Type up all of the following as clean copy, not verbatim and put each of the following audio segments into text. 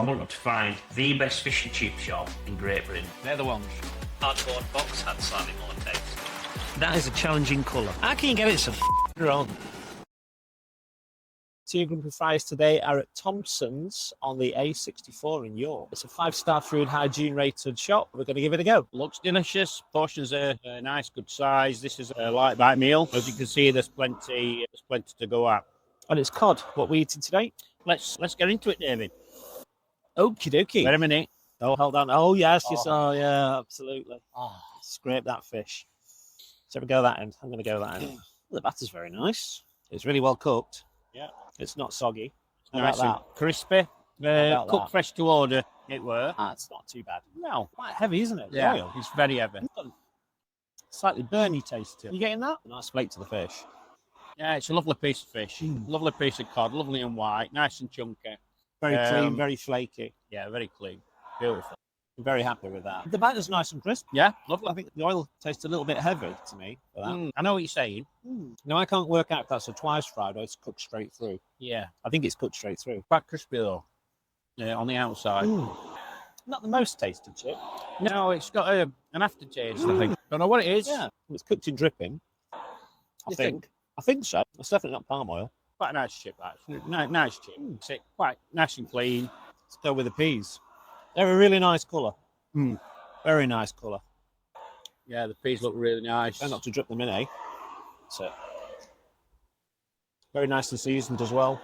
want to find the best fish and chip shop in Great Britain. They're the ones. Cardboard box had slightly more taste. That is a challenging colour. How can you get it so wrong? Two group of fries today are at Thompsons on the A64 in York. It's a 5-star food hygiene rated shop. We're going to give it a go. Looks delicious. Portions are nice, good size. This is a light bite meal. As you can see, there's plenty to go at. And it's cod. What we're eating today? Let's get into it, David. Okie dokie. Wait a minute. Oh, hold on. Oh, yes. Oh, yeah, absolutely. Oh, scrape that fish. So we go that end. I'm going to go that end. The batter's very nice. It's really well cooked. Yeah. It's not soggy. Nice and crispy. Cooked fresh to order, it were. It's not too bad. No. Quite heavy, isn't it? Yeah, Oil. it's very heavy. Slightly burny taste to it. You getting that? A nice flake to the fish. Yeah, it's a lovely piece of fish. Lovely piece of cod, lovely and white, nice and chunky. Very clean, very flaky. Yeah, very clean. Beautiful. I'm very happy with that. The batter's nice and crisp. Yeah, lovely. I think the oil tastes a little bit heavy to me for that. I know what you're saying. Now, I can't work out if that's a twice fried or it's cooked straight through. Yeah. I think it's cooked straight through. Quite crispy, though. Yeah, on the outside. Not the most tasty chip. No, it's got an aftertaste, I think. Don't know what it is. Yeah. It's cooked in dripping. I think so. It's definitely not palm oil. Quite a nice chip, actually. Nice chip. It's quite nice and clean. Let's go with the peas. They're a really nice colour. Very nice colour. Yeah, the peas look really nice. Try not to drip them in, eh? So, very nicely seasoned as well.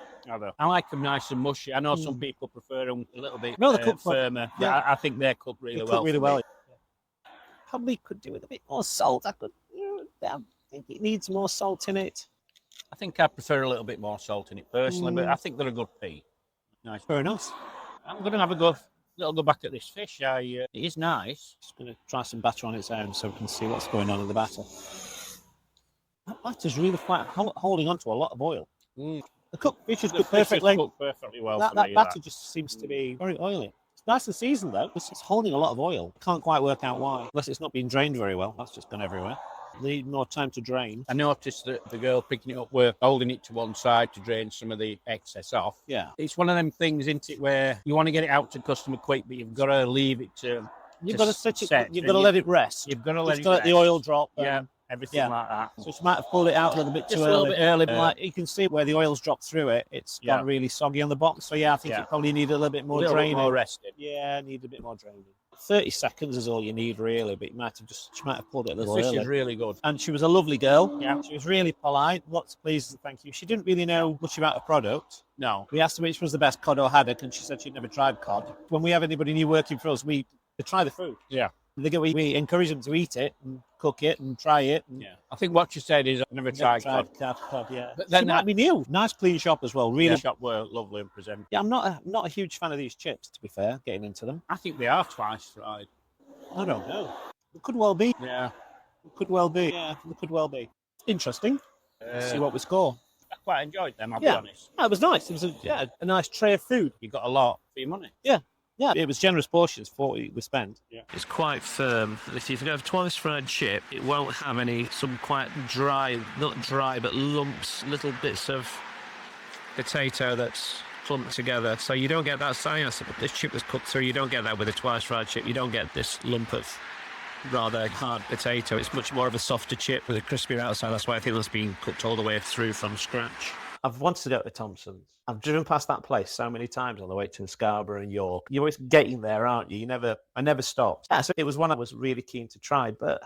I like them nice and mushy. I know some people prefer them a little bit No, they cook firmer. Yeah. I think they're cooked really well. Really well. Probably could do with a bit more salt. I think it needs more salt in it. I think I prefer a little bit more salt in it personally, but I think they're a good pea. Nice. Very nice. I'm going to have a little go back at this fish. It is nice. Just going to try some batter on its own so we can see what's going on in the batter. That batter's really quite holding on to a lot of oil. The cooked fish is cooked perfectly. Cooked perfectly well. That batter just seems to be very oily. It's nice and seasoned though. It's holding a lot of oil. Can't quite work out why. Unless it's not being drained very well. That's just gone everywhere. Need more time to drain. I noticed that the girl picking it up were holding it to one side to drain some of the excess off. Yeah. It's one of them things, isn't it, where you want to get it out to customer quick, but you've got to leave it to You've got to set set. it. You've got to let it rest. You've got to let let the oil drop. Yeah. Everything like that. So she might have pulled it out a little bit too Just early. a little bit early. Like you can see where the oil's dropped through it. It's gone really soggy on the bottom. So yeah, I think it probably needed a little bit more draining. More rested. Yeah, need a bit more draining. 30 seconds is all you need really, but she might have pulled it a little early. The fish is really good. And she was a lovely girl. Yeah. She was really polite. Lots of pleased and thank you. She didn't really know much about the product. No. We asked her which was the best cod or haddock, and she said she'd never tried cod. When we have anybody new working for us, they try the food. Yeah. We encourage them to eat it and cook it and try it. Yeah. I think what you said is I've never tried cod. Yeah. But then she might be new. Nice clean shop as well. Really. The shop were lovely and presentable. Yeah, I'm not a huge fan of these chips, to be fair, getting into them. I think they are twice fried. I don't know. It could well be. Yeah. It could well be. Yeah, it could well be. Interesting. See what we score. I quite enjoyed them, I'll be honest. Yeah, it was nice. It was a nice tray of food. You got a lot for your money. Yeah. Yeah, it was generous portions for what we spent. Yeah. It's quite firm. If you go for twice fried chip, it won't have some quite dry, not dry, but lumps, little bits of potato that's clumped together. So you don't get that science. This chip was cooked through. You don't get that with a twice fried chip. You don't get this lump of rather hard potato. It's much more of a softer chip with a crispier outside. That's why I think it's been cooked all the way through from scratch. I've wanted to go to Thompsons. I've driven past that place so many times on the way to Scarborough and York. You're always getting there, aren't you? I never stopped. Yeah, so it was one I was really keen to try, but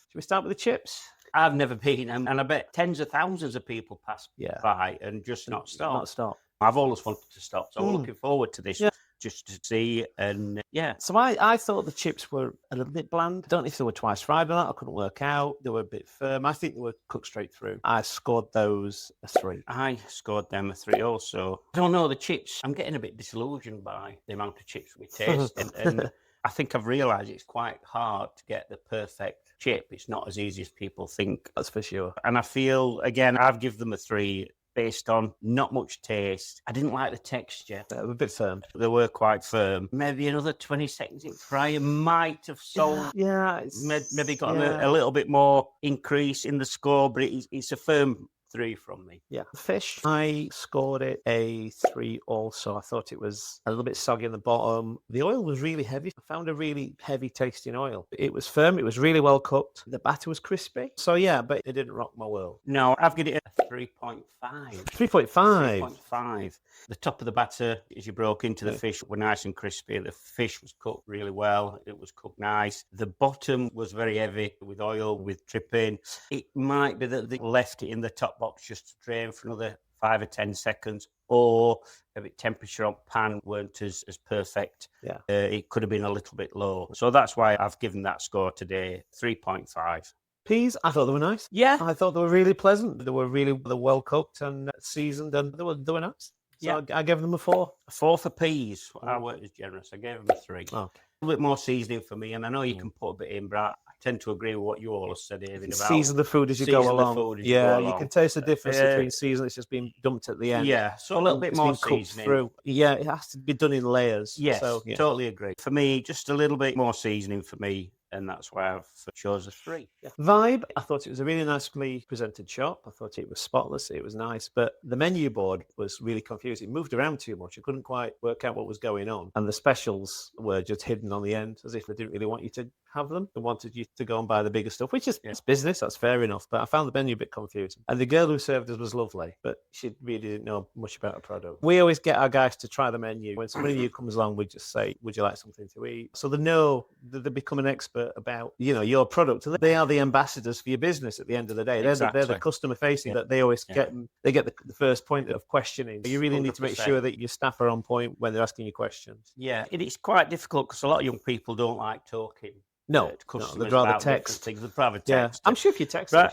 should we start with the chips? I've never been, and I bet tens of thousands of people pass by and just not stop. I've always wanted to stop, so I'm looking forward to this. Just to see, and So I thought the chips were a little bit bland. I don't know if they were twice fried or not. I couldn't work out. They were a bit firm. I think they were cooked straight through. I scored those a 3. I scored them a 3 also. I don't know, the chips, I'm getting a bit disillusioned by the amount of chips we taste. and I think I've realised it's quite hard to get the perfect chip. It's not as easy as people think. That's for sure. And I feel, again, I've given them a 3. Based on not much taste. I didn't like the texture. They were a bit firm. They were quite firm. Maybe another 20 seconds in fryer might have sold. Yeah. Maybe got a little bit more increase in the score, but it's a firm 3 from me. Yeah. Fish, I scored it a 3 also. I thought it was a little bit soggy on the bottom. The oil was really heavy. I found a really heavy tasting oil. It was firm. It was really well cooked. The batter was crispy. So yeah, but it didn't rock my world. No, I've given it a 3.5. 3.5. 3.5. The top of the batter, as you broke into the fish, were nice and crispy. The fish was cooked really well. It was cooked nice. The bottom was very heavy with oil, with dripping. It might be that they left it in the top box just to drain for another 5 or 10 seconds, or a bit temperature on pan weren't as perfect. Yeah. It could have been a little bit low. So that's why I've given that score today 3.5. Peas, I thought they were nice. Yeah. I thought they were really pleasant. They were really well cooked and seasoned, and they were nice. So I gave them a 4. A 4 for peas. I weren't as generous. I gave them a 3. Okay. A little bit more seasoning for me, and I know you can put a bit in, but I tend to agree with what you all have said, David, about Season the food as you go season the along. food as you Yeah, go you along. can taste the difference between season that's just been dumped at the end. Yeah, so a little bit It's more been cooked seasoning. through. Yeah, it has to be done in layers. Yes, So, yeah. totally agree. For me, just a little bit more seasoning for me, and that's why I've chose a 3. Yeah. Vibe, I thought it was a really nicely presented shop. I thought it was spotless. It was nice, but the menu board was really confusing. It moved around too much. I couldn't quite work out what was going on. And the specials were just hidden on the end, as if they didn't really want you to have them. They wanted you to go and buy the bigger stuff, which is it's business. That's fair enough. But I found the menu a bit confusing. And the girl who served us was lovely, but she really didn't know much about the product. We always get our guys to try the menu. When somebody new comes along, we just say, would you like something to eat? So they know that they become an expert about, your product. They are the ambassadors for your business at the end of the day. They're Exactly. the customer facing that they always get. They get the first point of questioning. You really need to make 100%. sure that your staff are on point when they're asking you questions. Yeah, it is quite difficult because a lot of young people don't like talking. No, To customers they'd rather about different text. things. They'd rather Yeah, text. I'm sure if you text Right.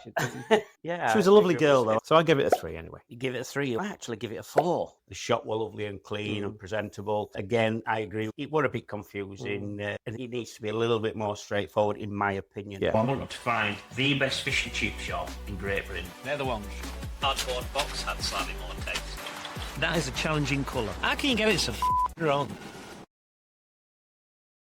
her, Yeah, she was a I lovely think it girl was- though, so I give it a 3 anyway. You give it a 3. I actually give it a 4. The shop were lovely and clean and presentable. Again, I agree. It were a bit confusing, and it needs to be a little bit more straightforward, in my opinion. Yeah. I want to find the best fish and chip shop in Great Britain. They're the ones. Cardboard box had slightly more taste. That is a challenging colour. How can you get it so wrong?